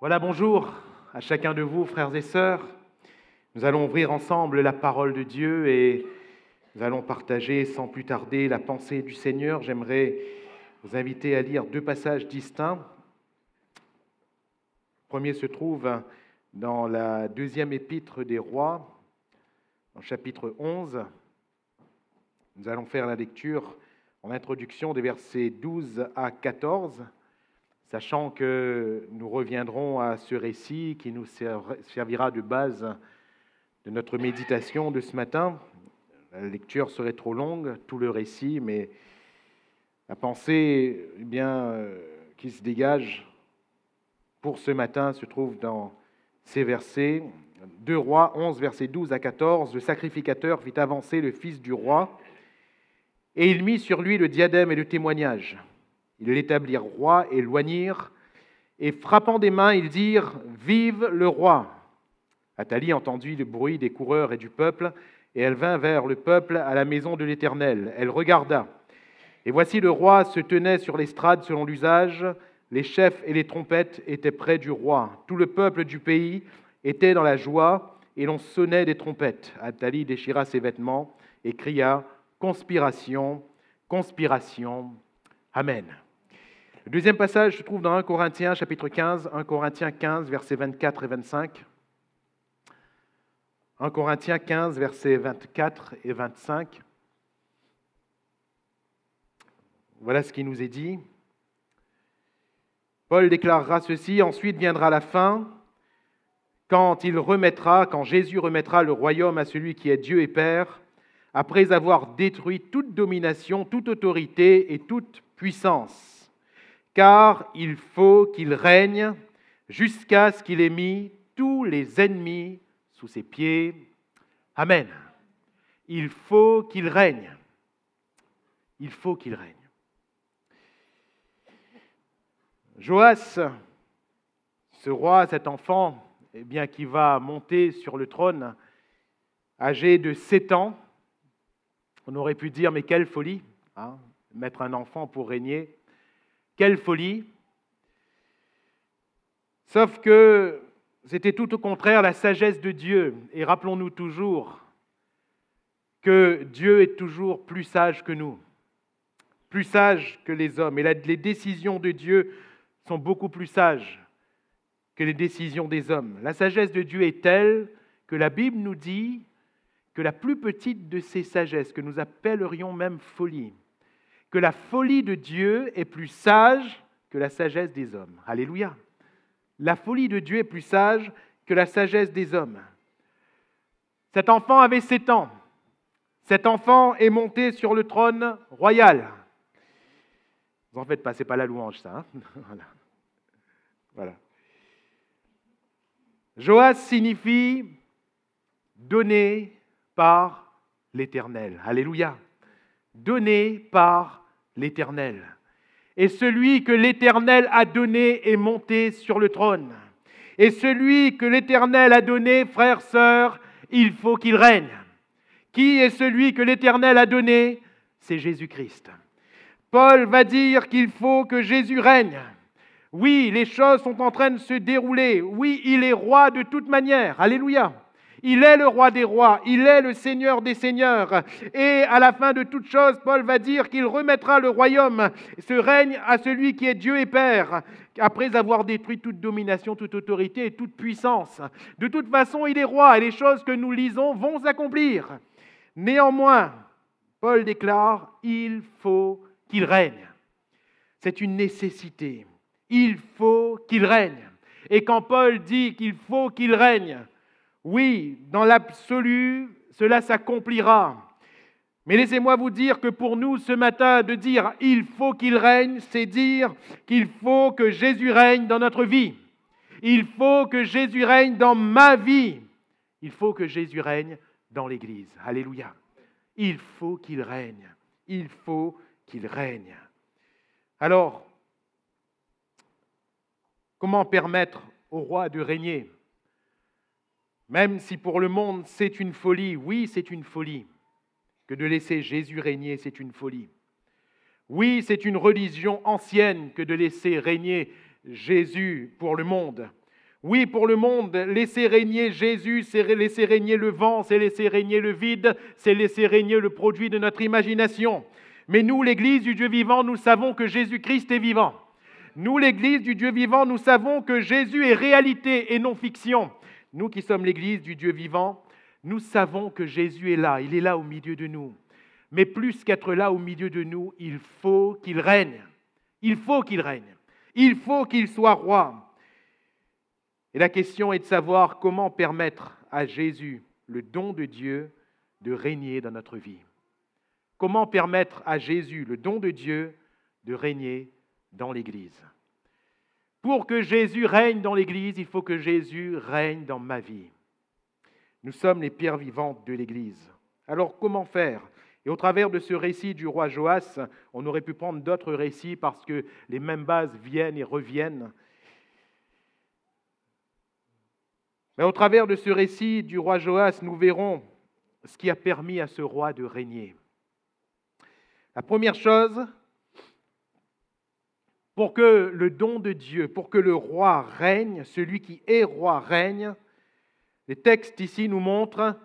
Voilà, bonjour à chacun de vous, frères et sœurs. Nous allons ouvrir ensemble la parole de Dieu et nous allons partager sans plus tarder la pensée du Seigneur. J'aimerais vous inviter à lire deux passages distincts. Le premier se trouve dans la deuxième épître des Rois, en chapitre 11. Nous allons faire la lecture en introduction des versets 12 à 14. Sachant que nous reviendrons à ce récit qui nous servira de base de notre méditation de ce matin. La lecture serait trop longue, tout le récit, mais la pensée qui se dégage pour ce matin se trouve dans ces versets. 2 Rois 11, versets 12 à 14. Le sacrificateur fit avancer le fils du roi et il mit sur lui le diadème et le témoignage. Ils l'établirent roi et loignirent, et frappant des mains, ils dirent « Vive le roi !» Athalie entendit le bruit des coureurs et du peuple, et elle vint vers le peuple à la maison de l'Éternel. Elle regarda, et voici le roi se tenait sur l'estrade selon l'usage, les chefs et les trompettes étaient près du roi. Tout le peuple du pays était dans la joie, et l'on sonnait des trompettes. Athalie déchira ses vêtements et cria « Conspiration, conspiration !» Amen. Le deuxième passage se trouve dans 1 Corinthiens, chapitre 15, 1 Corinthiens 15, versets 24 et 25. 1 Corinthiens 15, versets 24 et 25. Voilà ce qui nous est dit. Paul déclarera ceci, ensuite viendra la fin, quand Jésus remettra le royaume à celui qui est Dieu et Père, après avoir détruit toute domination, toute autorité et toute puissance. Car il faut qu'il règne jusqu'à ce qu'il ait mis tous les ennemis sous ses pieds. Amen. Il faut qu'il règne. Il faut qu'il règne. Joas, ce roi, cet enfant, qui va monter sur le trône, âgé de 7 ans, on aurait pu dire, mais quelle folie, mettre un enfant pour régner. Quelle folie! Sauf que c'était tout au contraire la sagesse de Dieu. Et rappelons-nous toujours que Dieu est toujours plus sage que nous, plus sage que les hommes. Et les décisions de Dieu sont beaucoup plus sages que les décisions des hommes. La sagesse de Dieu est telle que la Bible nous dit que la plus petite de ces sagesses, que nous appellerions même folie, que la folie de Dieu est plus sage que la sagesse des hommes. Alléluia. La folie de Dieu est plus sage que la sagesse des hommes. Cet enfant avait 7 ans. Cet enfant est monté sur le trône royal. Vous en faites pas, c'est pas la louange ça. Voilà. Joas signifie donné par l'Éternel. Alléluia. Donné par l'Éternel. Et celui que l'Éternel a donné est monté sur le trône. Et celui que l'Éternel a donné, frères, sœurs, il faut qu'il règne. Qui est celui que l'Éternel a donné? C'est Jésus-Christ. Paul va dire qu'il faut que Jésus règne. Oui, les choses sont en train de se dérouler. Oui, il est roi de toute manière. Alléluia. Il est le roi des rois, il est le Seigneur des seigneurs. Et à la fin de toutes choses, Paul va dire qu'il remettra le royaume, ce règne à celui qui est Dieu et Père, après avoir détruit toute domination, toute autorité et toute puissance. De toute façon, il est roi et les choses que nous lisons vont s'accomplir. Néanmoins, Paul déclare, il faut qu'il règne. C'est une nécessité. Il faut qu'il règne. Et quand Paul dit qu'il faut qu'il règne, oui, dans l'absolu, cela s'accomplira. Mais laissez-moi vous dire que pour nous, ce matin, de dire « il faut qu'il règne », c'est dire qu'il faut que Jésus règne dans notre vie. Il faut que Jésus règne dans ma vie. Il faut que Jésus règne dans l'Église. Alléluia. Il faut qu'il règne. Il faut qu'il règne. Alors, comment permettre au roi de régner ? Même si pour le monde c'est une folie, oui c'est une folie, que de laisser Jésus régner c'est une folie. Oui c'est une religion ancienne que de laisser régner Jésus pour le monde. Oui, pour le monde, laisser régner Jésus, c'est laisser régner le vent, c'est laisser régner le vide, c'est laisser régner le produit de notre imagination. Mais nous, l'Église du Dieu vivant, nous savons que Jésus-Christ est vivant. Nous, l'Église du Dieu vivant, nous savons que Jésus est réalité et non fiction. Nous qui sommes l'Église du Dieu vivant, nous savons que Jésus est là, il est là au milieu de nous. Mais plus qu'être là au milieu de nous, il faut qu'il règne. Il faut qu'il règne. Il faut qu'il soit roi. Et la question est de savoir comment permettre à Jésus, le don de Dieu, de régner dans notre vie. Comment permettre à Jésus, le don de Dieu, de régner dans l'Église. Pour que Jésus règne dans l'Église, il faut que Jésus règne dans ma vie. Nous sommes les pierres vivantes de l'Église. Alors comment faire ? Et au travers de ce récit du roi Joas, on aurait pu prendre d'autres récits parce que les mêmes bases viennent et reviennent. Mais au travers de ce récit du roi Joas, nous verrons ce qui a permis à ce roi de régner. La première chose, pour que le don de Dieu, pour que le roi règne, celui qui est roi règne, les textes ici nous montrent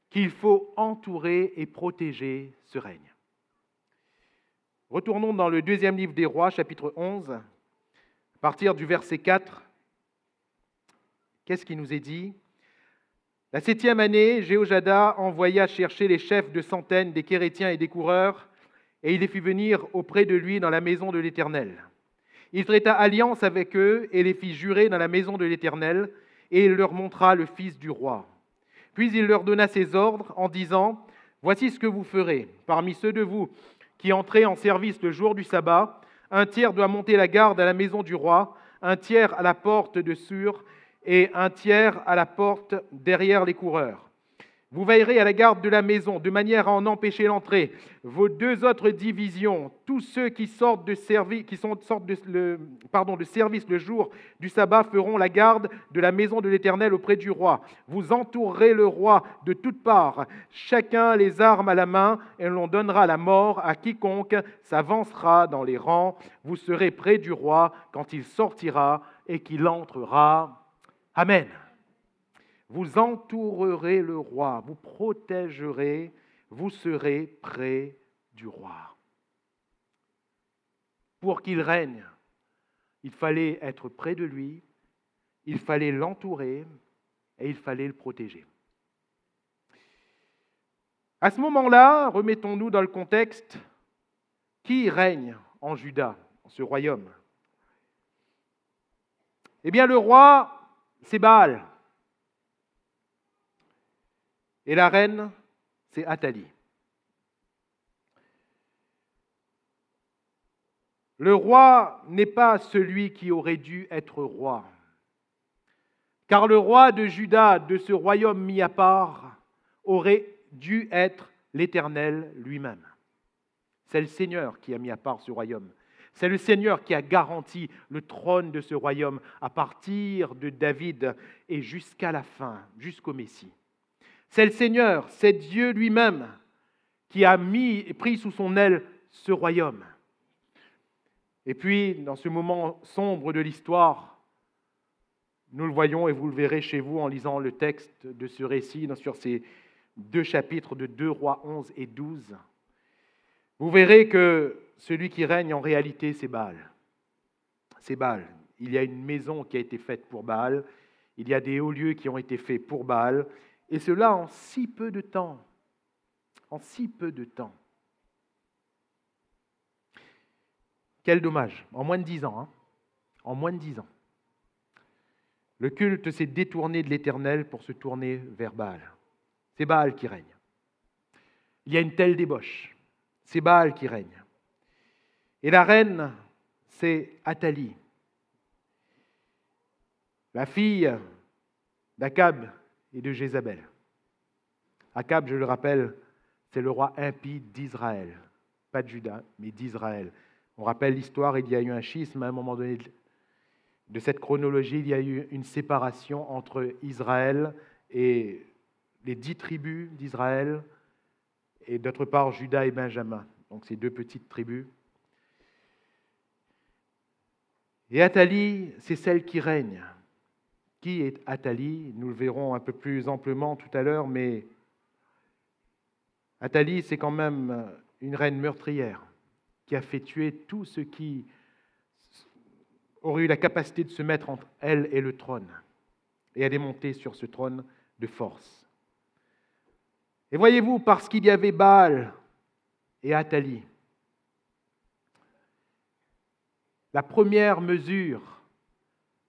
qu'il faut entourer et protéger ce règne. Retournons dans le deuxième livre des rois, chapitre 11, à partir du verset 4. Qu'est-ce qui nous est dit ? La 7e année, Jéhojada envoya chercher les chefs de centaines des Kérétiens et des coureurs, et il les fit venir auprès de lui dans la maison de l'Éternel. Il traita alliance avec eux et les fit jurer dans la maison de l'Éternel, et il leur montra le fils du roi. Puis il leur donna ses ordres en disant : « Voici ce que vous ferez. Parmi ceux de vous qui entrez en service le jour du sabbat, un tiers doit monter la garde à la maison du roi, un tiers à la porte de Sur, et un tiers à la porte derrière les coureurs. Vous veillerez à la garde de la maison, de manière à en empêcher l'entrée. Vos 2 autres divisions, tous ceux qui sortent de service le jour du sabbat feront la garde de la maison de l'Éternel auprès du roi. Vous entourerez le roi de toutes parts, chacun les armes à la main, et l'on donnera la mort à quiconque s'avancera dans les rangs. Vous serez près du roi quand il sortira et qu'il entrera. » Amen. Vous entourerez le roi, vous protégerez, vous serez près du roi. Pour qu'il règne, il fallait être près de lui, il fallait l'entourer et il fallait le protéger. À ce moment-là, remettons-nous dans le contexte, qui règne en Juda, en ce royaume ? Eh bien, le roi, c'est Baal. Et la reine, c'est Athalie. Le roi n'est pas celui qui aurait dû être roi. Car le roi de Juda, de ce royaume mis à part, aurait dû être l'Éternel lui-même. C'est le Seigneur qui a mis à part ce royaume. C'est le Seigneur qui a garanti le trône de ce royaume à partir de David et jusqu'à la fin, jusqu'au Messie. C'est le Seigneur, c'est Dieu lui-même qui a pris sous son aile ce royaume. Et puis, dans ce moment sombre de l'histoire, nous le voyons et vous le verrez chez vous en lisant le texte de ce récit sur ces 2 chapitres de 2 Rois 11 et 12. Vous verrez que celui qui règne en réalité, c'est Baal. C'est Baal. Il y a une maison qui a été faite pour Baal. Il y a des hauts lieux qui ont été faits pour Baal. Et cela en si peu de temps. En si peu de temps. Quel dommage. En moins de 10 ans. En moins de 10 ans. Le culte s'est détourné de l'Éternel pour se tourner vers Baal. C'est Baal qui règne. Il y a une telle débauche. C'est Baal qui règne. Et la reine, c'est Athalie, la fille d'Akab et de Jézabel. Akab, je le rappelle, c'est le roi impie d'Israël. Pas de Juda, mais d'Israël. On rappelle l'histoire, il y a eu un schisme à un moment donné de cette chronologie, il y a eu une séparation entre Israël et les 10 tribus d'Israël, et d'autre part Juda et Benjamin, donc ces 2 petites tribus. Et Athalie, c'est celle qui règne Qui est Athalie? Nous le verrons un peu plus amplement tout à l'heure, mais Athalie, c'est quand même une reine meurtrière qui a fait tuer tous ceux qui auraient eu la capacité de se mettre entre elle et le trône. Et elle est montée sur ce trône de force. Et voyez-vous, parce qu'il y avait Baal et Athalie, la première mesure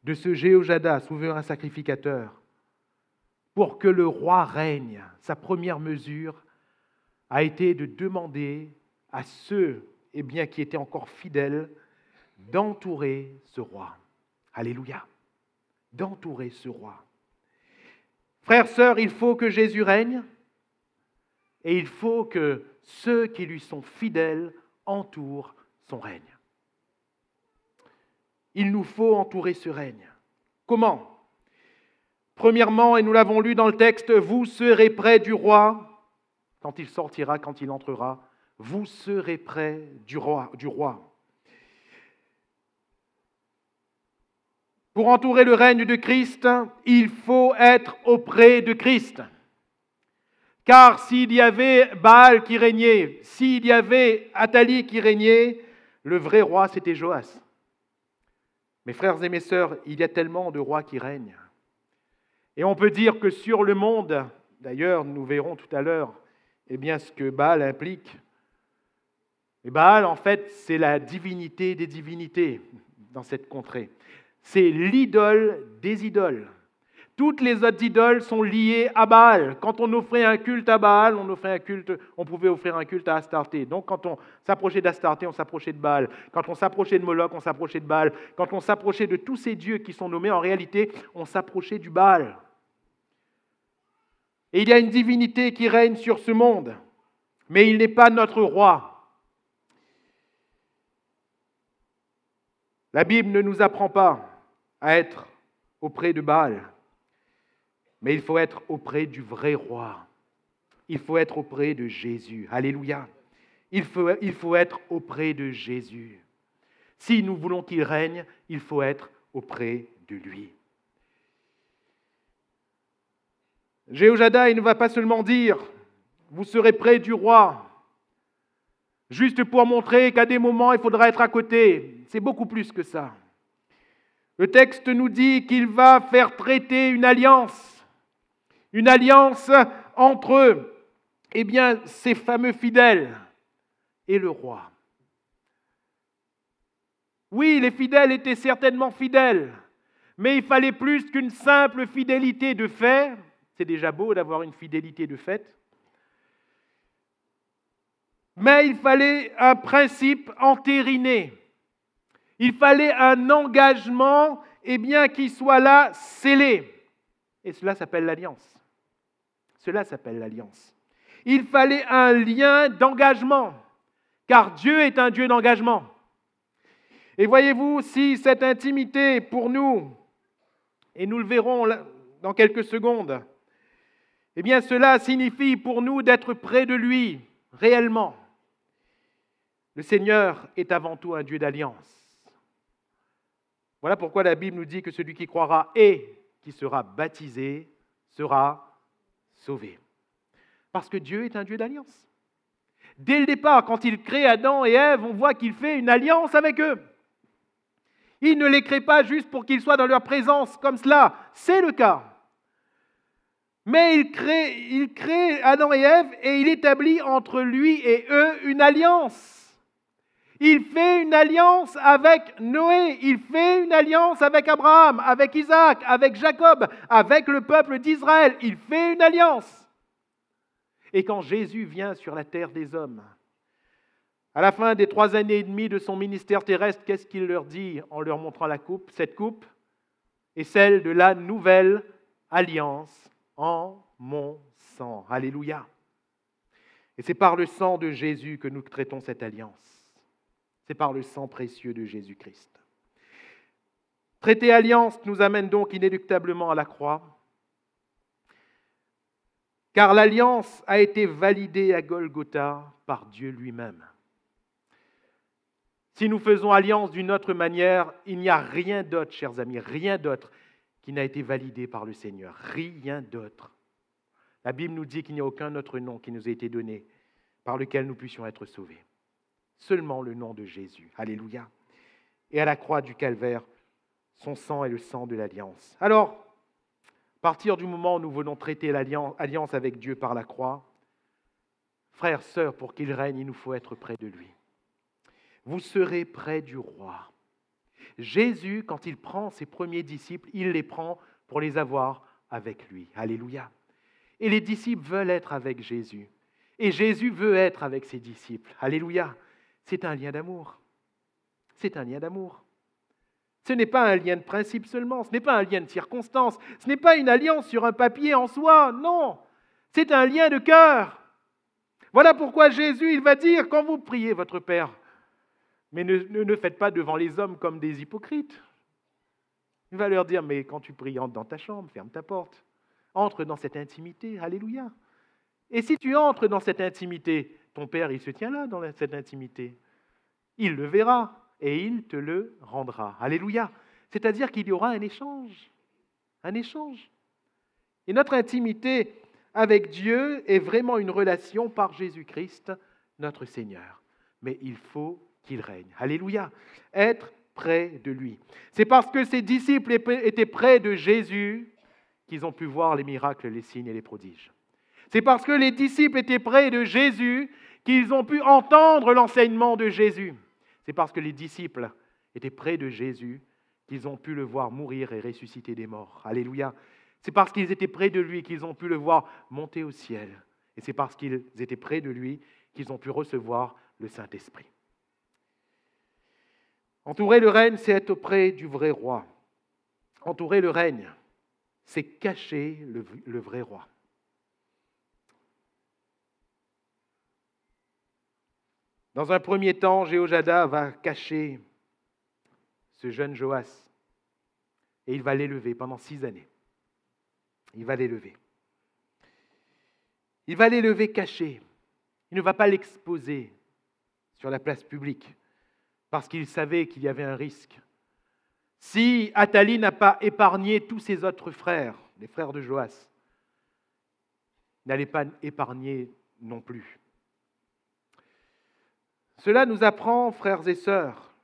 de ce Jéhojada, souverain sacrificateur, pour que le roi règne, sa première mesure a été de demander à ceux qui étaient encore fidèles d'entourer ce roi. Alléluia, d'entourer ce roi. Frères, sœurs, il faut que Jésus règne et il faut que ceux qui lui sont fidèles entourent son règne. Il nous faut entourer ce règne. Comment? Premièrement, et nous l'avons lu dans le texte, vous serez près du roi, quand il sortira, quand il entrera, vous serez près du roi. Pour entourer le règne de Christ, il faut être auprès de Christ. Car s'il y avait Baal qui régnait, s'il y avait Athalie qui régnait, le vrai roi, c'était Joas. Mes frères et mes sœurs, il y a tellement de rois qui règnent. Et on peut dire que sur le monde, d'ailleurs, nous verrons tout à l'heure, ce que Baal implique. Et Baal, en fait, c'est la divinité des divinités dans cette contrée. C'est l'idole des idoles. Toutes les autres idoles sont liées à Baal. Quand on offrait un culte à Baal, on pouvait offrir un culte à Astarté. Donc quand on s'approchait d'Astarté, on s'approchait de Baal. Quand on s'approchait de Moloch, on s'approchait de Baal. Quand on s'approchait de tous ces dieux qui sont nommés, en réalité, on s'approchait du Baal. Et il y a une divinité qui règne sur ce monde, mais il n'est pas notre roi. La Bible ne nous apprend pas à être auprès de Baal. Mais il faut être auprès du vrai roi. Il faut être auprès de Jésus. Alléluia. Il faut être auprès de Jésus. Si nous voulons qu'il règne, il faut être auprès de lui. Jéhojada, il ne va pas seulement dire « vous serez près du roi », juste pour montrer qu'à des moments, il faudra être à côté. C'est beaucoup plus que ça. Le texte nous dit qu'il va faire traiter une alliance entre ces fameux fidèles et le roi. Oui, les fidèles étaient certainement fidèles, mais il fallait plus qu'une simple fidélité de fait. C'est déjà beau d'avoir une fidélité de fait. Mais il fallait un principe entériné. Il fallait un engagement qui soit là, scellé. Et cela s'appelle l'alliance. Cela s'appelle l'alliance. Il fallait un lien d'engagement, car Dieu est un Dieu d'engagement. Et voyez-vous, si cette intimité pour nous, et nous le verrons dans quelques secondes, cela signifie pour nous d'être près de lui, réellement. Le Seigneur est avant tout un Dieu d'alliance. Voilà pourquoi la Bible nous dit que celui qui croira et qui sera baptisé sera sauvé. Parce que Dieu est un Dieu d'alliance. Dès le départ, quand il crée Adam et Ève, on voit qu'il fait une alliance avec eux. Il ne les crée pas juste pour qu'ils soient dans leur présence comme cela. C'est le cas. Mais il crée Adam et Ève et il établit entre lui et eux une alliance. Il fait une alliance avec Noé, il fait une alliance avec Abraham, avec Isaac, avec Jacob, avec le peuple d'Israël. Il fait une alliance. Et quand Jésus vient sur la terre des hommes, à la fin des 3 années et demie de son ministère terrestre, qu'est-ce qu'il leur dit en leur montrant la coupe? Cette coupe est celle de la nouvelle alliance en mon sang. Alléluia. Et c'est par le sang de Jésus que nous traitons cette alliance. C'est par le sang précieux de Jésus-Christ. Traiter alliance nous amène donc inéluctablement à la croix, car l'alliance a été validée à Golgotha par Dieu lui-même. Si nous faisons alliance d'une autre manière, il n'y a rien d'autre, chers amis, rien d'autre qui n'a été validé par le Seigneur. Rien d'autre. La Bible nous dit qu'il n'y a aucun autre nom qui nous a été donné par lequel nous puissions être sauvés. Seulement le nom de Jésus. Alléluia. Et à la croix du calvaire, son sang est le sang de l'alliance. Alors, à partir du moment où nous venons traiter l'alliance avec Dieu par la croix, frères, sœurs, pour qu'il règne, il nous faut être près de lui. Vous serez près du roi. Jésus, quand il prend ses premiers disciples, il les prend pour les avoir avec lui. Alléluia. Et les disciples veulent être avec Jésus. Et Jésus veut être avec ses disciples. Alléluia. C'est un lien d'amour. C'est un lien d'amour. Ce n'est pas un lien de principe seulement, ce n'est pas un lien de circonstance, ce n'est pas une alliance sur un papier en soi, non. C'est un lien de cœur. Voilà pourquoi Jésus, il va dire, quand vous priez votre Père, mais ne faites pas devant les hommes comme des hypocrites. Il va leur dire, mais quand tu pries, entre dans ta chambre, ferme ta porte. Entre dans cette intimité, alléluia. Et si tu entres dans cette intimité, ton Père, il se tient là dans cette intimité. Il le verra et il te le rendra. Alléluia. C'est-à-dire qu'il y aura un échange. Un échange. Et notre intimité avec Dieu est vraiment une relation par Jésus-Christ, notre Seigneur. Mais il faut qu'il règne. Alléluia. Être près de lui. C'est parce que ses disciples étaient près de Jésus qu'ils ont pu voir les miracles, les signes et les prodiges. C'est parce que les disciples étaient près de Jésus qu'ils ont pu entendre l'enseignement de Jésus. C'est parce que les disciples étaient près de Jésus qu'ils ont pu le voir mourir et ressusciter des morts. Alléluia. C'est parce qu'ils étaient près de lui qu'ils ont pu le voir monter au ciel. Et c'est parce qu'ils étaient près de lui qu'ils ont pu recevoir le Saint-Esprit. Entourer le règne, c'est être auprès du vrai roi. Entourer le règne, c'est cacher le vrai roi. Dans un premier temps, Jéhoiada va cacher ce jeune Joas et il va l'élever pendant 6 années. Il va l'élever. Il va l'élever caché. Il ne va pas l'exposer sur la place publique parce qu'il savait qu'il y avait un risque. Si Athalie n'a pas épargné tous ses autres frères, les frères de Joas, il n'allait pas épargner non plus. Cela nous apprend, frères et sœurs,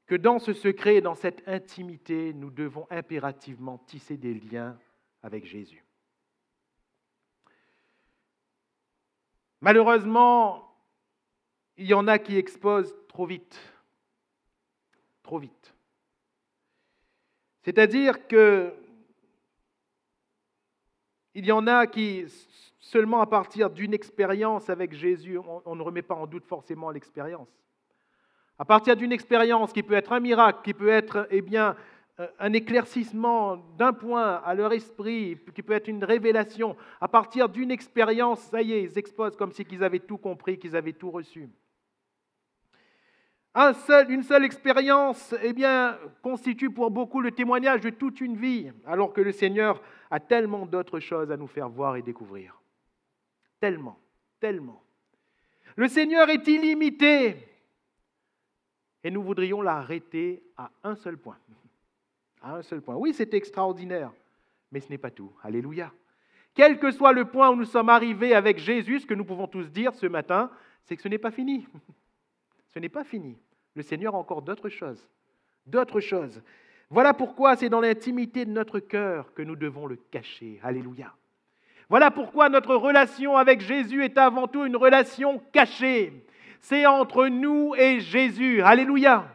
que dans ce secret et dans cette intimité, nous devons impérativement tisser des liens avec Jésus. Malheureusement, il y en a qui exposent trop vite. Trop vite. C'est-à-dire que il y en a qui, seulement à partir d'une expérience avec Jésus, on ne remet pas en doute forcément l'expérience. À partir d'une expérience qui peut être un miracle, qui peut être un éclaircissement d'un point à leur esprit, qui peut être une révélation, à partir d'une expérience, ça y est, ils exposent comme si ils avaient tout compris, qu'ils avaient tout reçu. Une seule expérience constitue pour beaucoup le témoignage de toute une vie, alors que le Seigneur a tellement d'autres choses à nous faire voir et découvrir. Tellement, tellement. Le Seigneur est illimité et nous voudrions l'arrêter à un seul point. À un seul point. Oui, c'est extraordinaire, mais ce n'est pas tout. Alléluia. Quel que soit le point où nous sommes arrivés avec Jésus, ce que nous pouvons tous dire ce matin, c'est que ce n'est pas fini. Ce n'est pas fini. Le Seigneur a encore d'autres choses. D'autres choses. Voilà pourquoi c'est dans l'intimité de notre cœur que nous devons le cacher. Alléluia. Voilà pourquoi notre relation avec Jésus est avant tout une relation cachée. C'est entre nous et Jésus. Alléluia.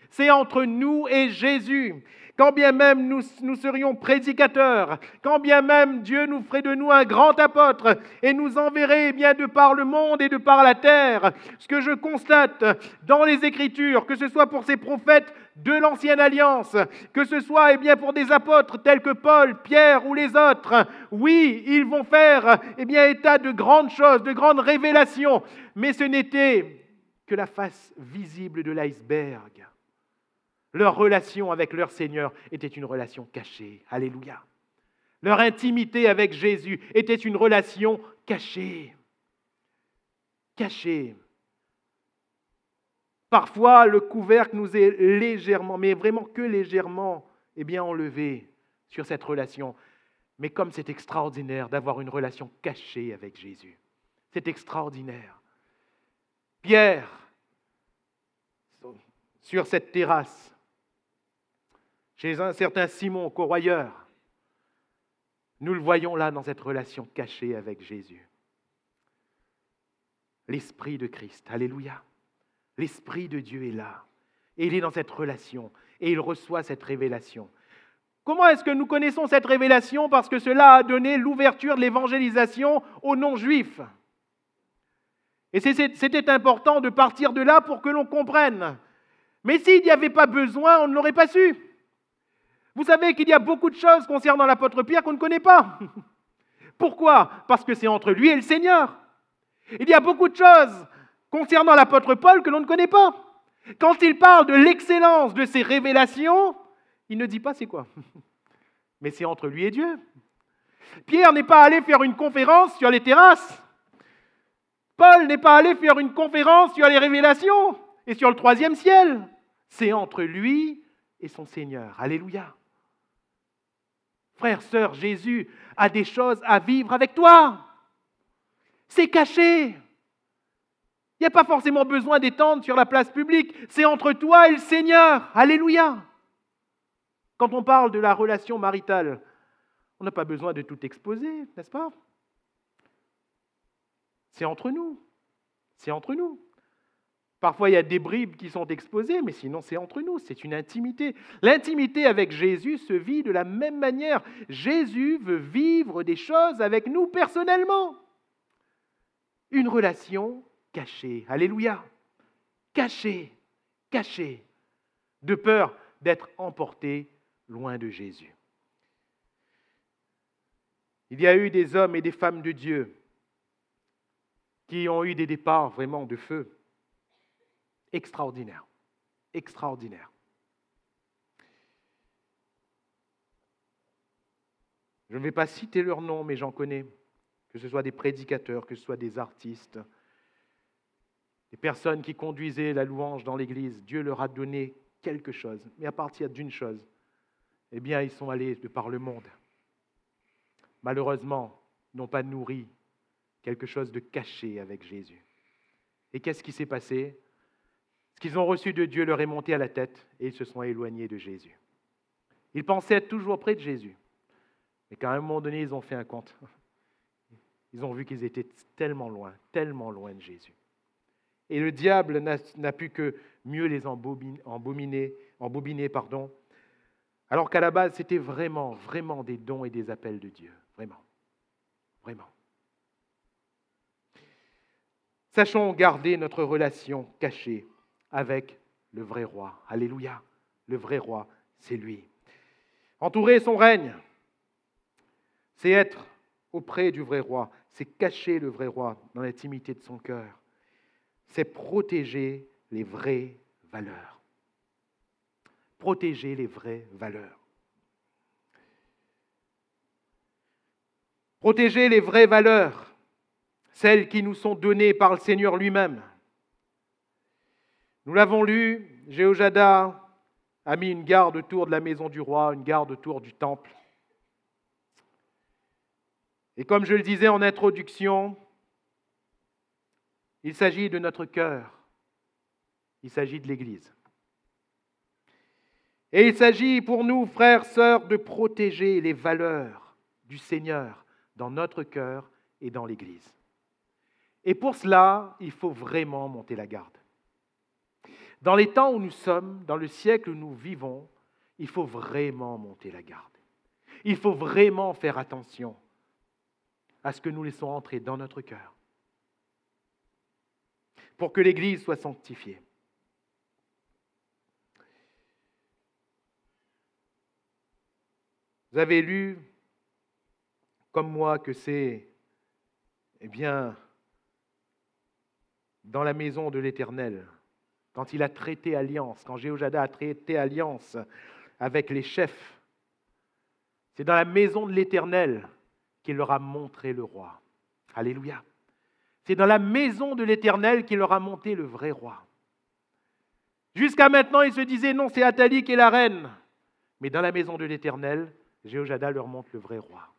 C'est entre nous et Jésus. Quand bien même nous serions prédicateurs, quand bien même Dieu nous ferait de nous un grand apôtre et nous enverrait de par le monde et de par la terre, ce que je constate dans les Écritures, que ce soit pour ces prophètes de l'Ancienne Alliance, que ce soit pour des apôtres tels que Paul, Pierre ou les autres, oui, ils vont faire état de grandes choses, de grandes révélations, mais ce n'était que la face visible de l'iceberg. Leur relation avec leur Seigneur était une relation cachée. Alléluia. Leur intimité avec Jésus était une relation cachée. Cachée. Parfois, le couvercle nous est légèrement, mais vraiment que légèrement, enlevé sur cette relation. Mais comme c'est extraordinaire d'avoir une relation cachée avec Jésus. C'est extraordinaire. Pierre, sur cette terrasse, chez un certain Simon, corroyeur, nous le voyons là dans cette relation cachée avec Jésus. L'Esprit de Christ, alléluia. L'Esprit de Dieu est là. Et il est dans cette relation. Et il reçoit cette révélation. Comment est-ce que nous connaissons cette révélation? Parce que cela a donné l'ouverture de l'évangélisation aux non-juifs. Et c'était important de partir de là pour que l'on comprenne. Mais s'il n'y avait pas besoin, on ne l'aurait pas su. Vous savez qu'il y a beaucoup de choses concernant l'apôtre Pierre qu'on ne connaît pas. Pourquoi? Parce que c'est entre lui et le Seigneur. Il y a beaucoup de choses concernant l'apôtre Paul que l'on ne connaît pas. Quand il parle de l'excellence de ses révélations, il ne dit pas c'est quoi. Mais c'est entre lui et Dieu. Pierre n'est pas allé faire une conférence sur les terrasses. Paul n'est pas allé faire une conférence sur les révélations et sur le troisième ciel. C'est entre lui et son Seigneur. Alléluia. Frère, sœur, Jésus a des choses à vivre avec toi. C'est caché. Il n'y a pas forcément besoin d'étendre sur la place publique. C'est entre toi et le Seigneur. Alléluia. Quand on parle de la relation maritale, on n'a pas besoin de tout exposer, n'est-ce pas? C'est entre nous. C'est entre nous. Parfois, il y a des bribes qui sont exposées, mais sinon, c'est entre nous. C'est une intimité. L'intimité avec Jésus se vit de la même manière. Jésus veut vivre des choses avec nous personnellement. Une relation cachée. Alléluia. Cachée. Cachée. De peur d'être emporté loin de Jésus. Il y a eu des hommes et des femmes de Dieu qui ont eu des départs vraiment de feu. Extraordinaire. Extraordinaire. Je ne vais pas citer leurs noms, mais j'en connais. Que ce soit des prédicateurs, que ce soit des artistes, des personnes qui conduisaient la louange dans l'église. Dieu leur a donné quelque chose. Mais à partir d'une chose, eh bien, ils sont allés de par le monde. Malheureusement, ils n'ont pas nourri quelque chose de caché avec Jésus. Et qu'est-ce qui s'est passé? Ce qu'ils ont reçu de Dieu leur est monté à la tête et ils se sont éloignés de Jésus. Ils pensaient être toujours près de Jésus. Mais qu'à un moment donné, ils ont fait un compte. Ils ont vu qu'ils étaient tellement loin de Jésus. Et le diable n'a pu que mieux les embobiner, alors qu'à la base, c'était vraiment, vraiment des dons et des appels de Dieu. Vraiment. Vraiment. Sachons garder notre relation cachée avec le vrai roi. Alléluia. Le vrai roi, c'est lui. Entourer son règne, c'est être auprès du vrai roi. C'est cacher le vrai roi dans l'intimité de son cœur. C'est protéger les vraies valeurs. Protéger les vraies valeurs. Protéger les vraies valeurs, celles qui nous sont données par le Seigneur lui-même. Nous l'avons lu, Jéhoiada a mis une garde autour de la maison du roi, une garde autour du temple. Et comme je le disais en introduction, il s'agit de notre cœur, il s'agit de l'Église. Et il s'agit pour nous, frères, sœurs, de protéger les valeurs du Seigneur dans notre cœur et dans l'Église. Et pour cela, il faut vraiment monter la garde. Dans les temps où nous sommes, dans le siècle où nous vivons, il faut vraiment monter la garde. Il faut vraiment faire attention à ce que nous laissons entrer dans notre cœur pour que l'Église soit sanctifiée. Vous avez lu, comme moi, que c'est, dans la maison de l'Éternel, quand il a traité alliance, quand Jéhoiada a traité alliance avec les chefs, c'est dans la maison de l'Éternel qu'il leur a montré le roi. Alléluia. C'est dans la maison de l'Éternel qu'il leur a monté le vrai roi. Jusqu'à maintenant, ils se disaient, non, c'est Athalie qui est la reine. Mais dans la maison de l'Éternel, Jéhoiada leur montre le vrai roi.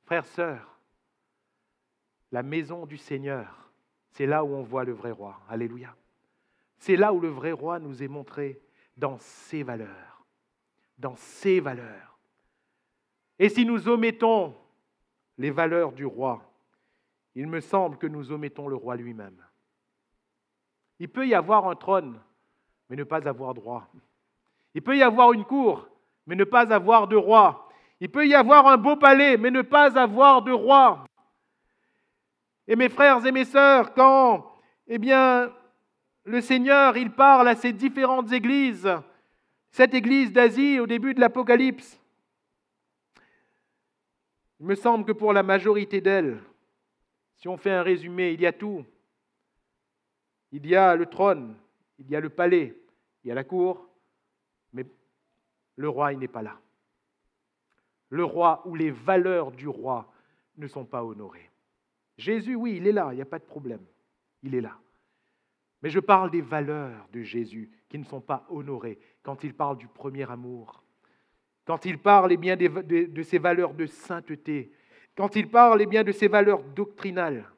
Frères, sœurs, la maison du Seigneur, c'est là où on voit le vrai roi. Alléluia. C'est là où le vrai roi nous est montré dans ses valeurs. Dans ses valeurs. Et si nous omettons les valeurs du roi, il me semble que nous omettons le roi lui-même. Il peut y avoir un trône, mais ne pas avoir de roi. Il peut y avoir une cour, mais ne pas avoir de roi. Il peut y avoir un beau palais, mais ne pas avoir de roi. Et mes frères et mes sœurs, quand, le Seigneur, il parle à ces différentes églises, cette église d'Asie au début de l'Apocalypse, il me semble que pour la majorité d'elles, si on fait un résumé, il y a tout. Il y a le trône, il y a le palais, il y a la cour, mais le roi, il n'est pas là. Le roi ou les valeurs du roi ne sont pas honorées. Jésus, oui, il est là, il n'y a pas de problème. Il est là. Mais je parle des valeurs de Jésus qui ne sont pas honorées quand il parle du premier amour, quand il parle de ses valeurs de sainteté, quand il parle de ses valeurs doctrinales.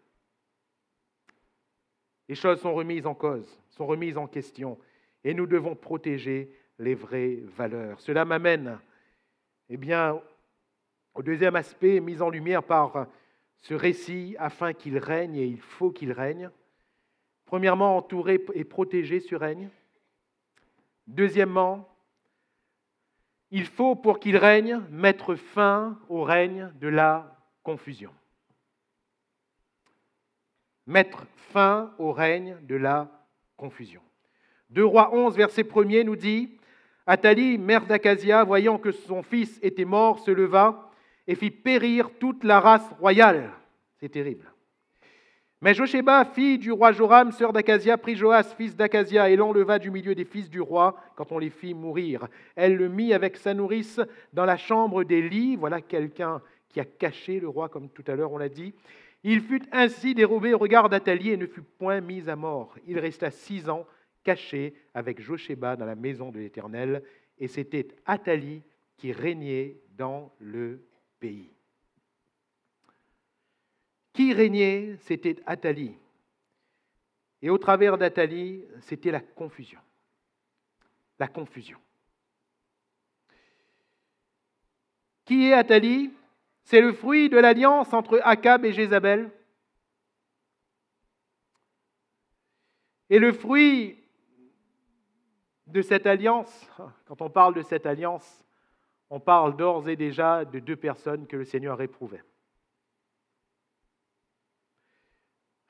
Les choses sont remises en cause, sont remises en question, et nous devons protéger les vraies valeurs. Cela m'amène au deuxième aspect mis en lumière par ce récit afin qu'il règne, et il faut qu'il règne. Premièrement, entourer et protéger ce règne. Deuxièmement, il faut, pour qu'il règne, mettre fin au règne de la confusion. Mettre fin au règne de la confusion. 2 Rois 11, verset 1er nous dit « Athalie, mère d'Akazia, voyant que son fils était mort, se leva et fit périr toute la race royale. » C'est terrible. Mais Josheba, fille du roi Joram, sœur d'Akazia, prit Joas, fils d'Akazia, et l'enleva du milieu des fils du roi quand on les fit mourir. Elle le mit avec sa nourrice dans la chambre des lits. Voilà quelqu'un qui a caché le roi, comme tout à l'heure on l'a dit. Il fut ainsi dérobé au regard d'Athalie et ne fut point mis à mort. Il resta 6 ans caché avec Josheba dans la maison de l'Éternel, et c'était Athalie qui régnait dans le pays. Qui régnait? C'était Athalie. Et au travers d'Athalie, c'était la confusion. La confusion. Qui est Athalie? C'est le fruit de l'alliance entre Akab et Jézabel. Et le fruit de cette alliance, quand on parle de cette alliance, on parle d'ores et déjà de 2 personnes que le Seigneur éprouvait.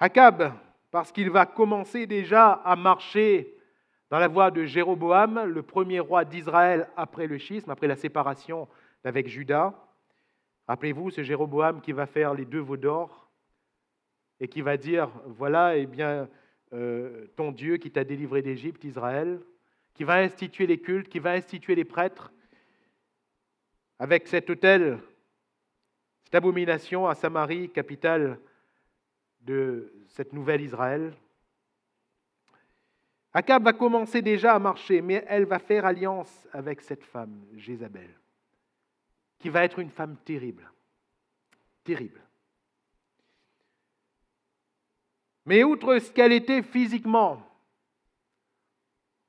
Akab, parce qu'il va commencer déjà à marcher dans la voie de Jéroboam, le premier roi d'Israël après le schisme, après la séparation avec Juda. Rappelez-vous, ce Jéroboam qui va faire les 2 veaux d'or et qui va dire, voilà, ton Dieu qui t'a délivré d'Égypte, Israël, qui va instituer les cultes, qui va instituer les prêtres, avec cet autel, cette abomination à Samarie, capitale de cette nouvelle Israël. Akab va commencer déjà à marcher, mais elle va faire alliance avec cette femme, Jézabel, qui va être une femme terrible. Terrible. Mais outre ce qu'elle était physiquement,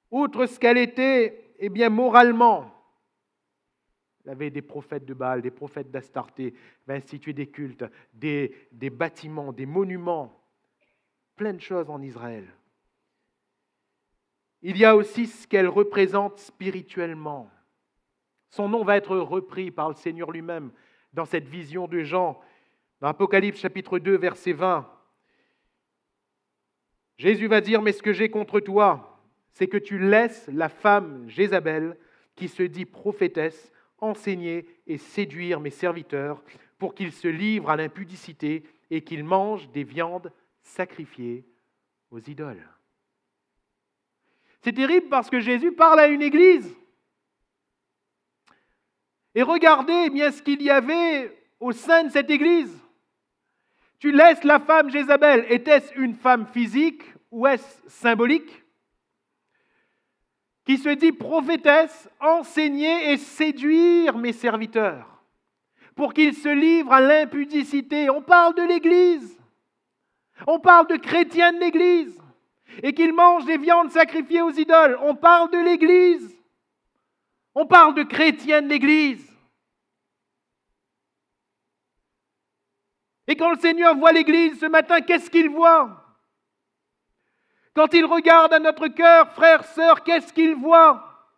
outre ce qu'elle était, moralement, il y avait des prophètes de Baal, des prophètes d'Astarté, il va instituer des cultes, des bâtiments, des monuments, plein de choses en Israël. Il y a aussi ce qu'elle représente spirituellement. Son nom va être repris par le Seigneur lui-même dans cette vision de Jean, dans Apocalypse chapitre 2, verset 20. Jésus va dire, mais ce que j'ai contre toi, c'est que tu laisses la femme Jézabel, qui se dit prophétesse, enseigner et séduire mes serviteurs pour qu'ils se livrent à l'impudicité et qu'ils mangent des viandes sacrifiées aux idoles. C'est terrible parce que Jésus parle à une église. Et regardez ce qu'il y avait au sein de cette église. Tu laisses la femme Jézabel. Était-ce une femme physique ou est-ce symbolique? qui se dit prophétesse, enseigner et séduire mes serviteurs pour qu'ils se livrent à l'impudicité. On parle de l'Église. On parle de chrétiens de l'Église. Et qu'ils mangent des viandes sacrifiées aux idoles. On parle de l'Église. On parle de chrétiens de l'Église. Et quand le Seigneur voit l'Église ce matin, qu'est-ce qu'il voit? Quand il regarde à notre cœur, frères, sœurs, qu'est-ce qu'il voit?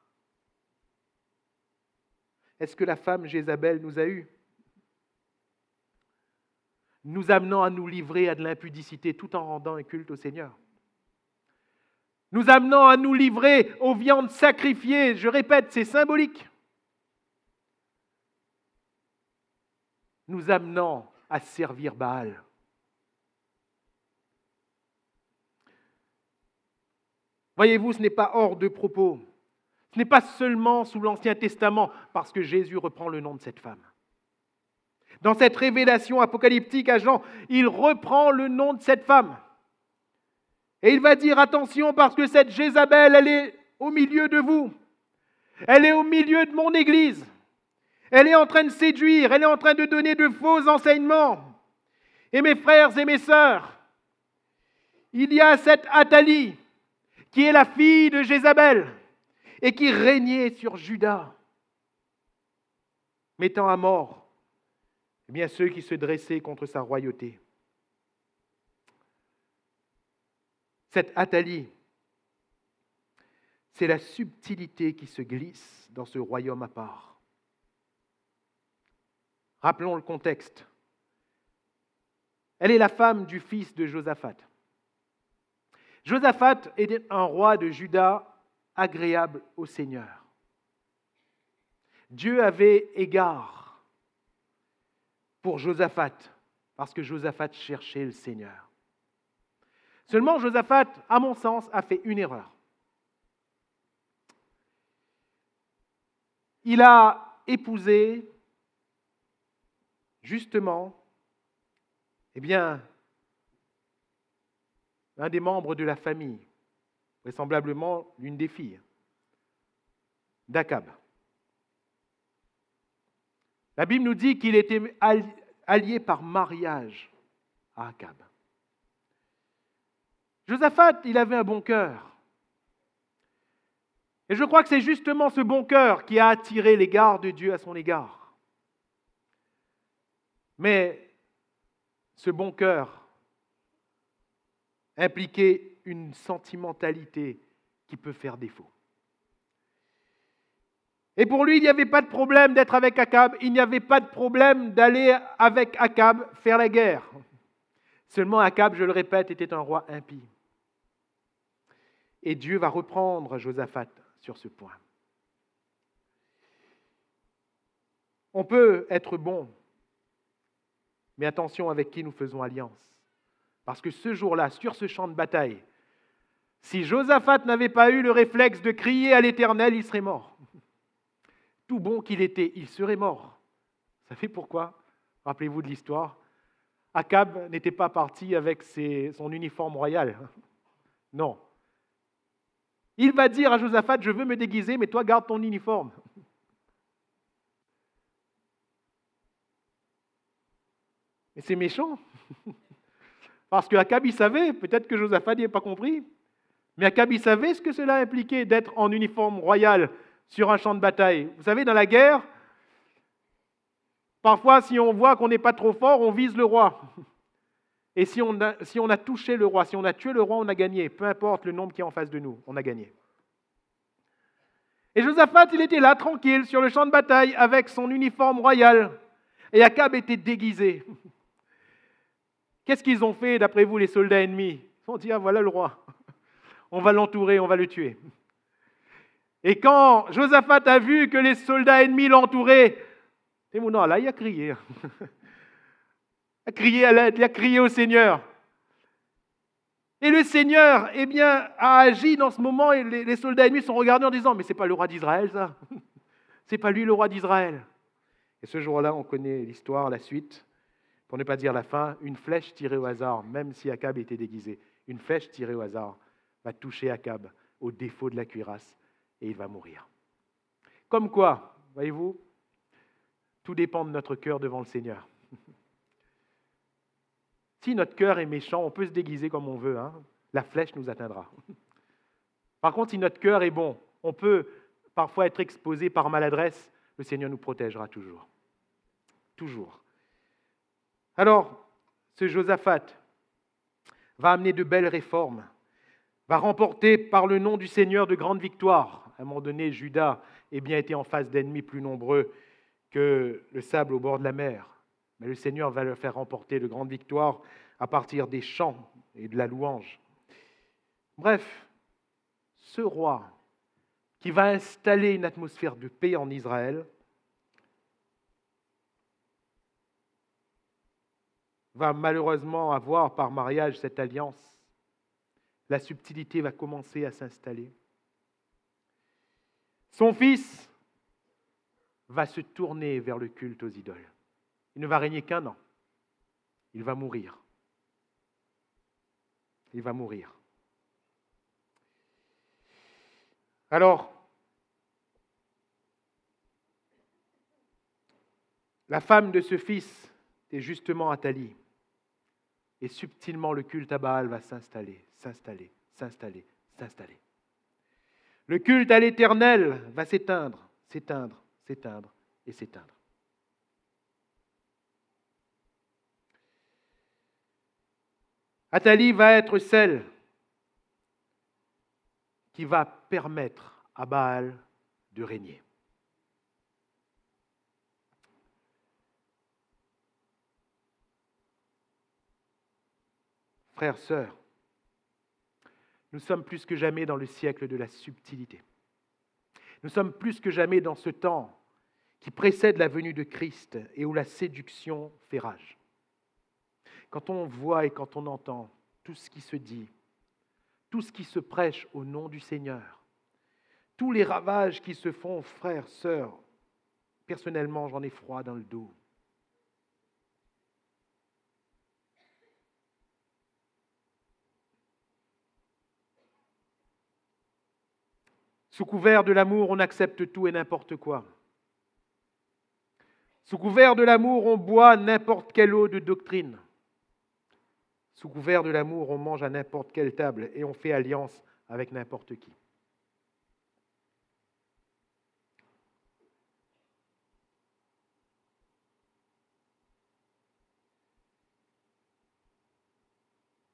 Est-ce que la femme Jézabel nous a eus? Nous amenant à nous livrer à de l'impudicité tout en rendant un culte au Seigneur. Nous amenant à nous livrer aux viandes sacrifiées. Je répète, c'est symbolique. Nous amenant à servir Baal. Voyez-vous, ce n'est pas hors de propos. Ce n'est pas seulement sous l'Ancien Testament, parce que Jésus reprend le nom de cette femme. Dans cette révélation apocalyptique à Jean, il reprend le nom de cette femme. Et il va dire, attention, parce que cette Jézabel, elle est au milieu de vous. Elle est au milieu de mon Église. Elle est en train de séduire, elle est en train de donner de faux enseignements. Et mes frères et mes sœurs, il y a cette Athalie, qui est la fille de Jézabel, et qui régnait sur Juda, mettant à mort ceux qui se dressaient contre sa royauté. Cette Athalie, c'est la subtilité qui se glisse dans ce royaume à part. Rappelons le contexte. Elle est la femme du fils de Josaphat. Josaphat est un roi de Juda agréable au Seigneur. Dieu avait égard pour Josaphat, parce que Josaphat cherchait le Seigneur. Seulement, Josaphat, à mon sens, a fait une erreur. Il a épousé, justement, un des membres de la famille, vraisemblablement l'une des filles d'Akab. La Bible nous dit qu'il était allié par mariage à Akab. Josaphat, il avait un bon cœur. Et je crois que c'est justement ce bon cœur qui a attiré l'égard de Dieu à son égard. Mais ce bon cœur impliquait une sentimentalité qui peut faire défaut. Et pour lui, il n'y avait pas de problème d'être avec Akab, il n'y avait pas de problème d'aller avec Akab faire la guerre. Seulement Akab, je le répète, était un roi impie. Et Dieu va reprendre Josaphat sur ce point. On peut être bon, mais attention avec qui nous faisons alliance. Parce que ce jour-là, sur ce champ de bataille, si Josaphat n'avait pas eu le réflexe de crier à l'Éternel, il serait mort. Tout bon qu'il était, il serait mort. Vous savez pourquoi? Rappelez-vous de l'histoire. Akab n'était pas parti avec son uniforme royal. Non. Il va dire à Josaphat, je veux me déguiser, mais toi garde ton uniforme. Mais c'est méchant. Parce que Akab, il savait, peut-être que Josaphat n'y avait pas compris, mais Akab, il savait ce que cela impliquait d'être en uniforme royal sur un champ de bataille. Vous savez, dans la guerre, parfois, si on voit qu'on n'est pas trop fort, on vise le roi. Et si on a touché le roi, si on a tué le roi, on a gagné. Peu importe le nombre qui est en face de nous, on a gagné. Et Josaphat, il était là, tranquille, sur le champ de bataille, avec son uniforme royal. Et Akab était déguisé. Qu'est-ce qu'ils ont fait, d'après vous, les soldats ennemis? Ils ont dit, ah, voilà le roi. On va l'entourer, on va le tuer. Et quand Josaphat a vu que les soldats ennemis l'entouraient, non, là, il a crié. Il a crié à l'aide, il a crié au Seigneur. Et le Seigneur, a agi dans ce moment, et les soldats ennemis sont regardés en disant, mais c'est pas le roi d'Israël, ça. C'est pas lui le roi d'Israël. Et ce jour-là, on connaît l'histoire, la suite. Pour ne pas dire la fin, une flèche tirée au hasard, même si Akab était déguisé, une flèche tirée au hasard va toucher Akab au défaut de la cuirasse et il va mourir. Comme quoi, voyez-vous, tout dépend de notre cœur devant le Seigneur. Si notre cœur est méchant, on peut se déguiser comme on veut, hein. La flèche nous atteindra. Par contre, si notre cœur est bon, on peut parfois être exposé par maladresse, le Seigneur nous protégera toujours. Toujours. Alors, ce Josaphat va amener de belles réformes, va remporter par le nom du Seigneur de grandes victoires. À un moment donné, Juda était en face d'ennemis plus nombreux que le sable au bord de la mer. Mais le Seigneur va leur faire remporter de grandes victoires à partir des chants et de la louange. Bref, ce roi qui va installer une atmosphère de paix en Israël va malheureusement avoir par mariage cette alliance. La subtilité va commencer à s'installer. Son fils va se tourner vers le culte aux idoles. Il ne va régner qu'1 an. Il va mourir. Il va mourir. Alors, la femme de ce fils est justement Athalie. Et subtilement, le culte à Baal va s'installer. Le culte à l'Éternel va s'éteindre. Athalie va être celle qui va permettre à Baal de régner. Frères, sœurs, nous sommes plus que jamais dans le siècle de la subtilité. Nous sommes plus que jamais dans ce temps qui précède la venue de Christ et où la séduction fait rage. Quand on voit et quand on entend tout ce qui se dit, tout ce qui se prêche au nom du Seigneur, tous les ravages qui se font, frères, sœurs, personnellement, j'en ai froid dans le dos. Sous couvert de l'amour, on accepte tout et n'importe quoi. Sous couvert de l'amour, on boit n'importe quelle eau de doctrine. Sous couvert de l'amour, on mange à n'importe quelle table et on fait alliance avec n'importe qui.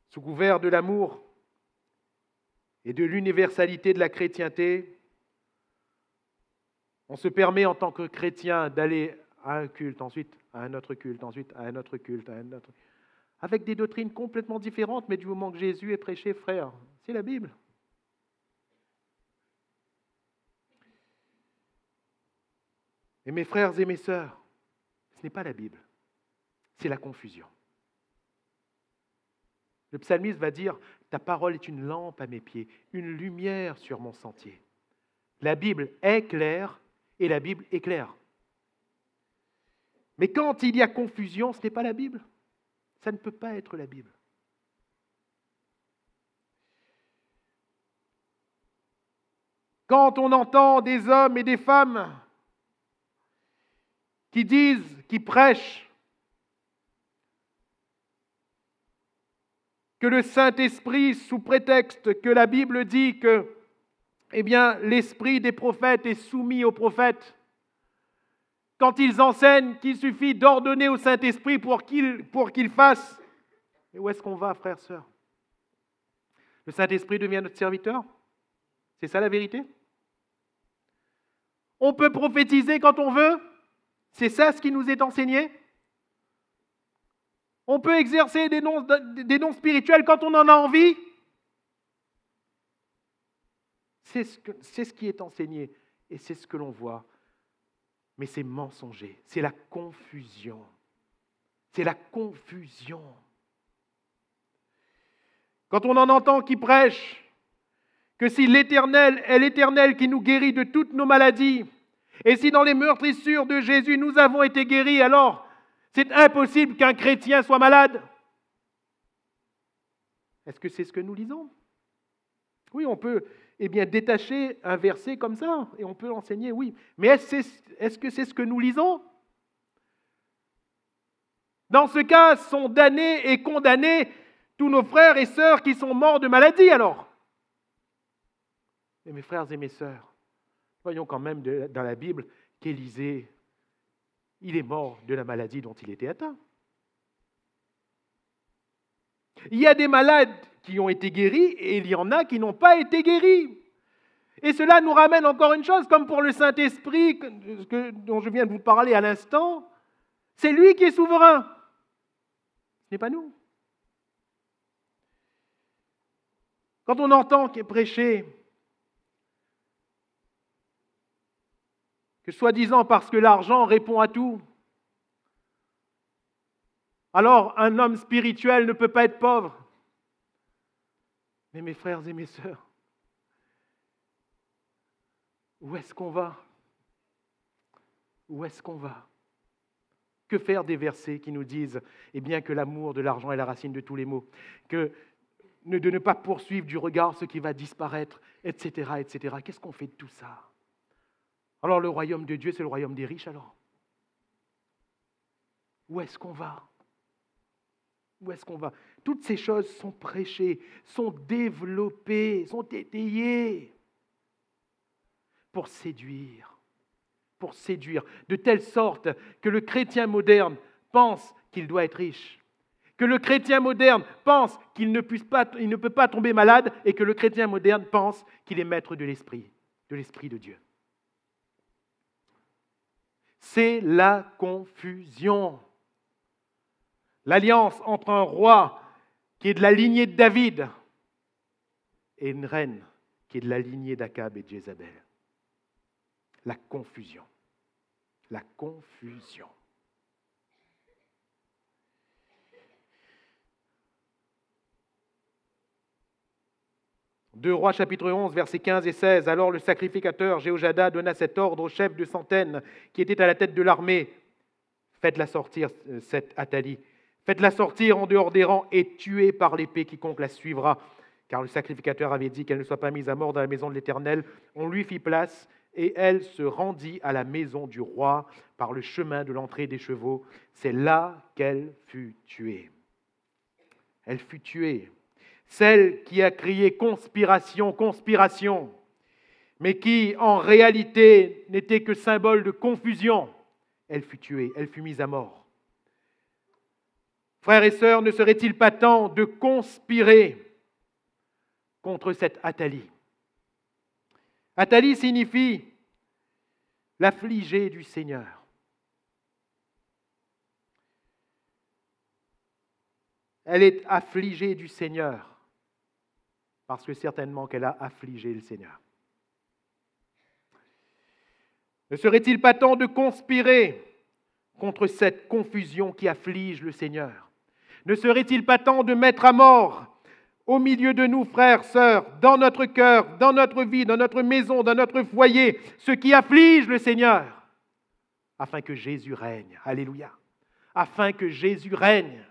Sous couvert de l'amour et de l'universalité de la chrétienté, on se permet en tant que chrétien d'aller à un culte, ensuite à un autre culte, ensuite à un autre culte, à un autre, avec des doctrines complètement différentes, mais du moment que Jésus est prêché, frère, c'est la Bible. Et mes frères et mes sœurs, ce n'est pas la Bible, c'est la confusion. Le psalmiste va dire « Ta parole est une lampe à mes pieds, une lumière sur mon sentier. » La Bible est claire et la Bible est claire. Mais quand il y a confusion, ce n'est pas la Bible. Ça ne peut pas être la Bible. Quand on entend des hommes et des femmes qui disent, qui prêchent que le Saint-Esprit, sous prétexte que la Bible dit que l'esprit des prophètes est soumis aux prophètes, quand ils enseignent qu'il suffit d'ordonner au Saint-Esprit pour qu'il fasse, mais où est-ce qu'on va, frères, sœurs? Le Saint-Esprit devient notre serviteur? C'est ça la vérité? On peut prophétiser quand on veut? C'est ça ce qui nous est enseigné? On peut exercer des dons spirituels quand on en a envie? C'est ce qui est enseigné et c'est ce que l'on voit. Mais c'est mensonger, c'est la confusion. C'est la confusion. Quand on en entend qui prêchent que si l'Éternel est l'Éternel qui nous guérit de toutes nos maladies, et si dans les meurtrissures de Jésus nous avons été guéris, alors c'est impossible qu'un chrétien soit malade. Est-ce que c'est ce que nous lisons? Oui, on peut détacher un verset comme ça et on peut l'enseigner, oui. Mais est-ce que c'est ce que nous lisons? Dans ce cas, sont damnés et condamnés tous nos frères et sœurs qui sont morts de maladie alors. Mais mes frères et mes sœurs, voyons quand même dans la Bible qu'Élisée, il est mort de la maladie dont il était atteint. Il y a des malades qui ont été guéris et il y en a qui n'ont pas été guéris. Et cela nous ramène encore une chose, comme pour le Saint-Esprit dont je viens de vous parler à l'instant, c'est lui qui est souverain. Ce n'est pas nous. Quand on entend qu'il est prêché que soi-disant parce que l'argent répond à tout, alors un homme spirituel ne peut pas être pauvre. Mais mes frères et mes sœurs, où est-ce qu'on va? Où est-ce qu'on va? Que faire des versets qui nous disent que l'amour de l'argent est la racine de tous les maux, de ne pas poursuivre du regard ce qui va disparaître, etc., etc. Qu'est-ce qu'on fait de tout ça? Alors le royaume de Dieu, c'est le royaume des riches alors? Où est-ce qu'on va? Où est-ce qu'on va? Toutes ces choses sont prêchées, sont développées, sont étayées pour séduire, de telle sorte que le chrétien moderne pense qu'il doit être riche, que le chrétien moderne pense qu'il ne peut pas tomber malade et que le chrétien moderne pense qu'il est maître de l'esprit de Dieu. C'est la confusion. L'alliance entre un roi qui est de la lignée de David et une reine qui est de la lignée d'Akab et de Jézabel. La confusion. La confusion. Deux Rois chapitre 11, versets 15 et 16. Alors le sacrificateur Jéhojada donna cet ordre au chef de centaine qui était à la tête de l'armée. Faites-la sortir, cette Athalie. Faites-la sortir en dehors des rangs et tuez par l'épée quiconque la suivra. Car le sacrificateur avait dit qu'elle ne soit pas mise à mort dans la maison de l'Éternel. On lui fit place et elle se rendit à la maison du roi par le chemin de l'entrée des chevaux. C'est là qu'elle fut tuée. Elle fut tuée. Celle qui a crié « conspiration, conspiration », mais qui en réalité n'était que symbole de confusion, elle fut tuée, elle fut mise à mort. Frères et sœurs, ne serait-il pas temps de conspirer contre cette Athalie? Athalie signifie l'affligée du Seigneur. Elle est affligée du Seigneur parce que certainement qu'elle a affligé le Seigneur. Ne serait-il pas temps de conspirer contre cette confusion qui afflige le Seigneur? Ne serait-il pas temps de mettre à mort au milieu de nous, frères, sœurs, dans notre cœur, dans notre vie, dans notre maison, dans notre foyer, ce qui afflige le Seigneur, afin que Jésus règne. Alléluia. Afin que Jésus règne.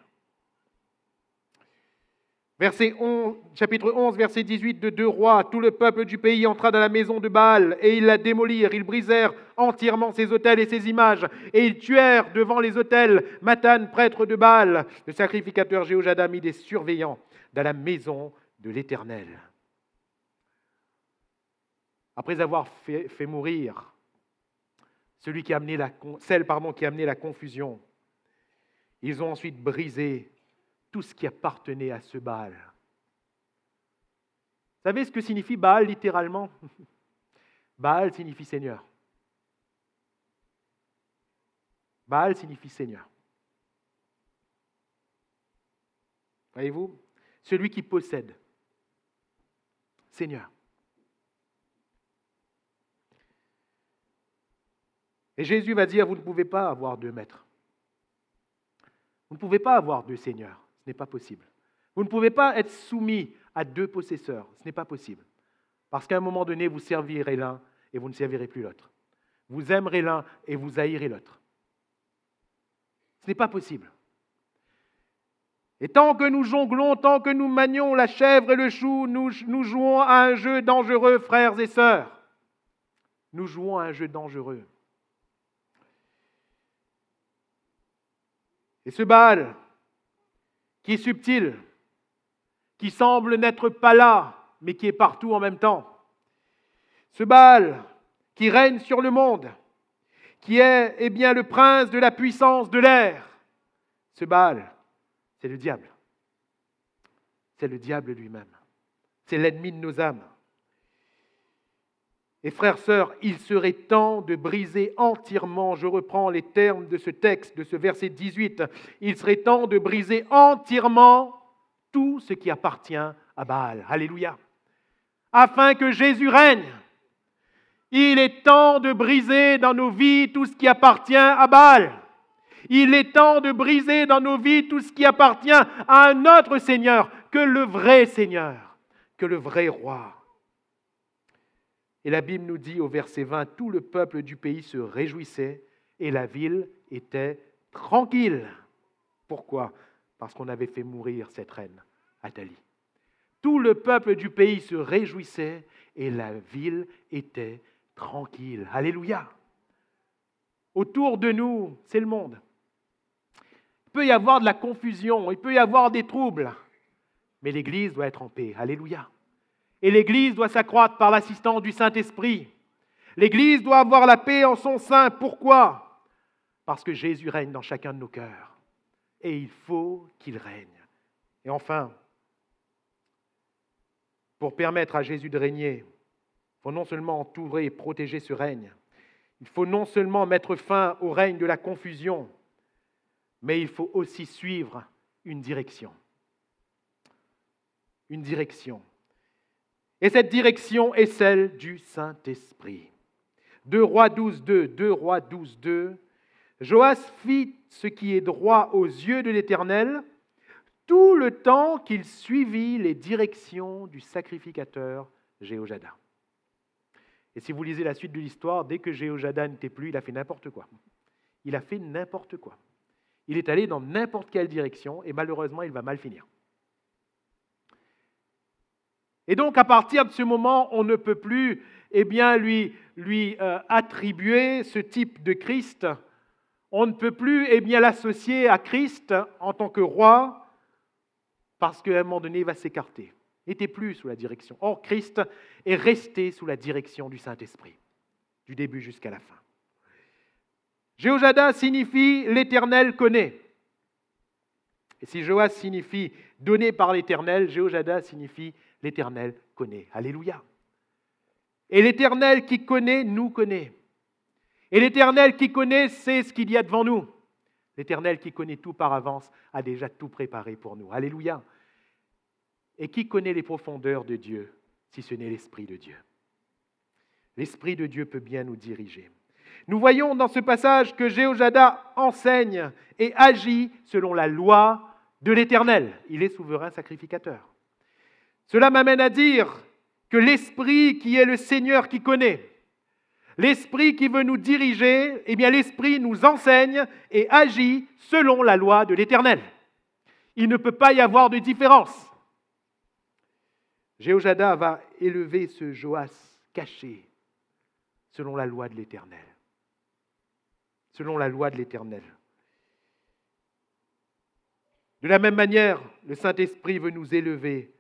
Chapitre 11, verset 18 de 2 Rois. Tout le peuple du pays entra dans la maison de Baal et ils la démolirent. Ils brisèrent entièrement ses autels et ses images. Et ils tuèrent devant les autels Mathan, prêtre de Baal. Le sacrificateur Jéhojada mit des surveillants dans la maison de l'Éternel. Après avoir fait mourir celle qui a amené la confusion, ils ont ensuite brisé tout ce qui appartenait à ce Baal. Vous savez ce que signifie Baal littéralement? Baal signifie Seigneur. Baal signifie Seigneur. Voyez-vous? Celui qui possède. Seigneur. Et Jésus va dire, vous ne pouvez pas avoir deux maîtres. Vous ne pouvez pas avoir deux seigneurs. Ce n'est pas possible. Vous ne pouvez pas être soumis à deux possesseurs. Ce n'est pas possible. Parce qu'à un moment donné, vous servirez l'un et vous ne servirez plus l'autre. Vous aimerez l'un et vous haïrez l'autre. Ce n'est pas possible. Et tant que nous jonglons, tant que nous manions la chèvre et le chou, nous jouons à un jeu dangereux, frères et sœurs. Nous jouons à un jeu dangereux. Et ce Baal, qui est subtil, qui semble n'être pas là, mais qui est partout en même temps. Ce Baal qui règne sur le monde, qui est bien le prince de la puissance de l'air. Ce Baal, c'est le diable. C'est le diable lui-même. C'est l'ennemi de nos âmes. Et frères, sœurs, il serait temps de briser entièrement, je reprends les termes de ce texte, de ce verset 18, il serait temps de briser entièrement tout ce qui appartient à Baal. Alléluia. Afin que Jésus règne, il est temps de briser dans nos vies tout ce qui appartient à Baal. Il est temps de briser dans nos vies tout ce qui appartient à un autre Seigneur que le vrai Seigneur, que le vrai roi. Et la Bible nous dit au verset 20, tout le peuple du pays se réjouissait et la ville était tranquille. Pourquoi ? Parce qu'on avait fait mourir cette reine, Athalie. Tout le peuple du pays se réjouissait et la ville était tranquille. Alléluia. Autour de nous, c'est le monde. Il peut y avoir de la confusion, il peut y avoir des troubles, mais l'Église doit être en paix. Alléluia. Et l'Église doit s'accroître par l'assistance du Saint-Esprit. L'Église doit avoir la paix en son sein. Pourquoi ? Parce que Jésus règne dans chacun de nos cœurs. Et il faut qu'il règne. Et enfin, pour permettre à Jésus de régner, il faut non seulement entourer et protéger ce règne, il faut non seulement mettre fin au règne de la confusion, mais il faut aussi suivre une direction. Une direction. Et cette direction est celle du Saint-Esprit. 2 Rois 12.2, 2 Rois 12.2, Joas fit ce qui est droit aux yeux de l'Éternel tout le temps qu'il suivit les directions du sacrificateur Jéhojada. Et si vous lisez la suite de l'histoire, dès que Jéhojada n'était plus, il a fait n'importe quoi. Il a fait n'importe quoi. Il est allé dans n'importe quelle direction et malheureusement, il va mal finir. Et donc, à partir de ce moment, on ne peut plus lui attribuer ce type de Christ. On ne peut plus l'associer à Christ en tant que roi, parce qu'à un moment donné, il va s'écarter. Il n'était plus sous la direction. Or, Christ est resté sous la direction du Saint-Esprit, du début jusqu'à la fin. Jéhojada signifie « l'Éternel connaît ». Et si Joas signifie « donné par l'Éternel », Jéhojada signifie « l'Éternel connaît ». Alléluia. Et l'Éternel qui connaît, nous connaît. Et l'Éternel qui connaît, sait ce qu'il y a devant nous. L'Éternel qui connaît tout par avance a déjà tout préparé pour nous. Alléluia. Et qui connaît les profondeurs de Dieu, si ce n'est l'Esprit de Dieu? L'Esprit de Dieu peut bien nous diriger. Nous voyons dans ce passage que Jéhojada enseigne et agit selon la loi de l'Éternel. Il est souverain sacrificateur. Cela m'amène à dire que l'Esprit qui est le Seigneur qui connaît, l'Esprit qui veut nous diriger, l'Esprit nous enseigne et agit selon la loi de l'Éternel. Il ne peut pas y avoir de différence. Jéhojada va élever ce Joas caché selon la loi de l'Éternel. Selon la loi de l'Éternel. De la même manière, le Saint-Esprit veut nous élever,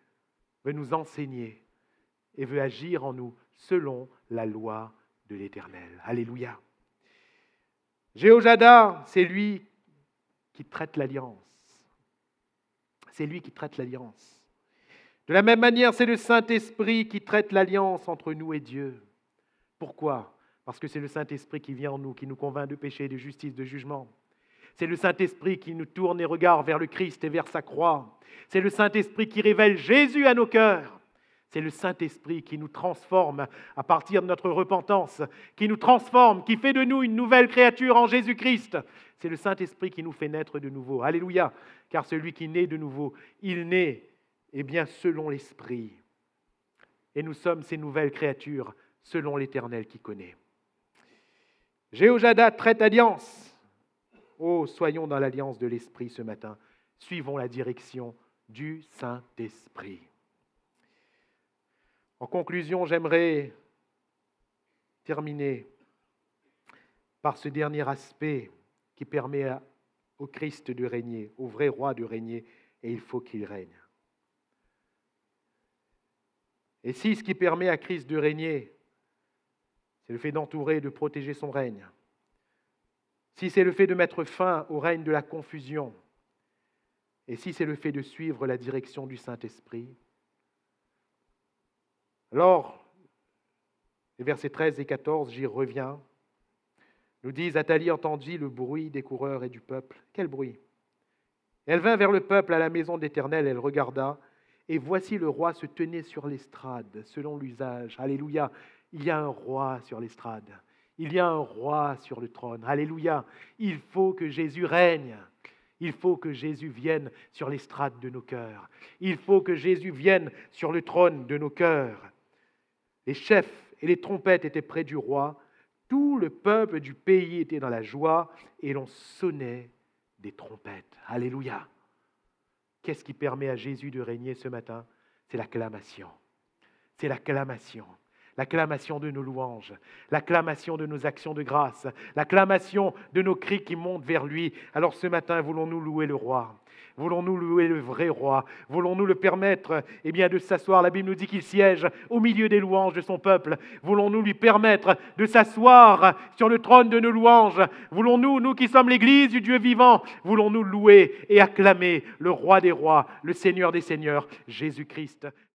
veut nous enseigner et veut agir en nous selon la loi de l'Éternel. Alléluia. Jéhojada, c'est lui qui traite l'alliance. C'est lui qui traite l'alliance. De la même manière, c'est le Saint-Esprit qui traite l'alliance entre nous et Dieu. Pourquoi ? Parce que c'est le Saint-Esprit qui vient en nous, qui nous convainc de péché, de justice, de jugement. C'est le Saint-Esprit qui nous tourne les regards vers le Christ et vers sa croix. C'est le Saint-Esprit qui révèle Jésus à nos cœurs. C'est le Saint-Esprit qui nous transforme à partir de notre repentance, qui nous transforme, qui fait de nous une nouvelle créature en Jésus-Christ. C'est le Saint-Esprit qui nous fait naître de nouveau. Alléluia. Car celui qui naît de nouveau, il naît selon l'Esprit. Et nous sommes ces nouvelles créatures selon l'Éternel qui connaît. Jéhojada traite alliance. Oh, soyons dans l'alliance de l'Esprit ce matin. Suivons la direction du Saint-Esprit. En conclusion, j'aimerais terminer par ce dernier aspect qui permet au Christ de régner, au vrai roi de régner, et il faut qu'il règne. Et si ce qui permet à Christ de régner, c'est le fait d'entourer et de protéger son règne, si c'est le fait de mettre fin au règne de la confusion, et si c'est le fait de suivre la direction du Saint-Esprit, alors, les versets 13 et 14, j'y reviens, nous disent, Athalie entendit le bruit des coureurs et du peuple. Quel bruit? Elle vint vers le peuple à la maison de l'Éternel, elle regarda, et voici le roi se tenait sur l'estrade, selon l'usage. Alléluia, il y a un roi sur l'estrade. Il y a un roi sur le trône. Alléluia, il faut que Jésus règne. Il faut que Jésus vienne sur l'estrade de nos cœurs. Il faut que Jésus vienne sur le trône de nos cœurs. Les chefs et les trompettes étaient près du roi. Tout le peuple du pays était dans la joie et l'on sonnait des trompettes. Alléluia. Qu'est-ce qui permet à Jésus de régner ce matin? C'est l'acclamation. C'est l'acclamation. L'acclamation de nos louanges, l'acclamation de nos actions de grâce, l'acclamation de nos cris qui montent vers lui. Alors ce matin, voulons-nous louer le roi? Voulons-nous louer le vrai roi? Voulons-nous le permettre de s'asseoir? La Bible nous dit qu'il siège au milieu des louanges de son peuple. Voulons-nous lui permettre de s'asseoir sur le trône de nos louanges? Voulons-nous, nous qui sommes l'Église du Dieu vivant, voulons-nous louer et acclamer le roi des rois, le Seigneur des seigneurs, Jésus-Christ?